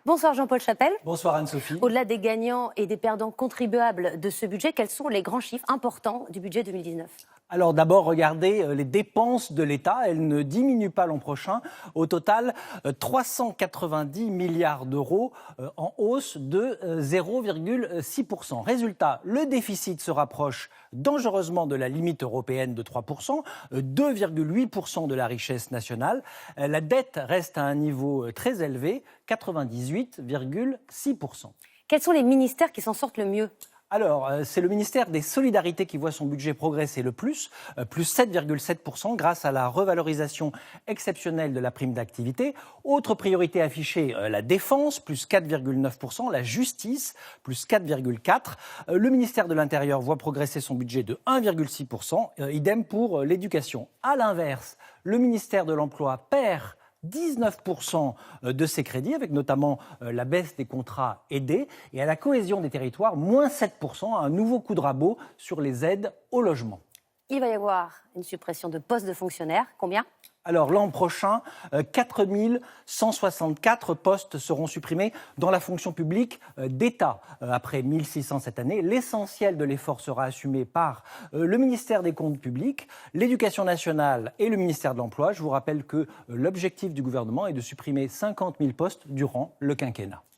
Bonsoir Jean-Paul Chapelle. Bonsoir Anne-Sophie. Au-delà des gagnants et des perdants contribuables de ce budget, quels sont les grands chiffres importants du budget 2019 ? Alors d'abord, regardez les dépenses de l'État. Elles ne diminuent pas l'an prochain. Au total, 390 milliards d'euros en hausse de 0,6%. Résultat, le déficit se rapproche dangereusement de la limite européenne de 3%, 2,8% de la richesse nationale. La dette reste à un niveau très élevé, 98,6%. Quels sont les ministères qui s'en sortent le mieux ? Alors, c'est le ministère des Solidarités qui voit son budget progresser le plus 7,7% grâce à la revalorisation exceptionnelle de la prime d'activité. Autre priorité affichée, la défense, plus 4,9%, la justice, plus 4,4%. Le ministère de l'Intérieur voit progresser son budget de 1,6%, idem pour l'éducation. À l'inverse, le ministère de l'Emploi perd 19% de ses crédits, avec notamment la baisse des contrats aidés, et à la cohésion des territoires, moins 7%, un nouveau coup de rabot sur les aides au logement. Il va y avoir une suppression de postes de fonctionnaires. Combien ? Alors l'an prochain, 4 164 postes seront supprimés dans la fonction publique d'État. Après 1600 cette année, l'essentiel de l'effort sera assumé par le ministère des Comptes publics, l'Éducation nationale et le ministère de l'Emploi. Je vous rappelle que l'objectif du gouvernement est de supprimer 50 000 postes durant le quinquennat.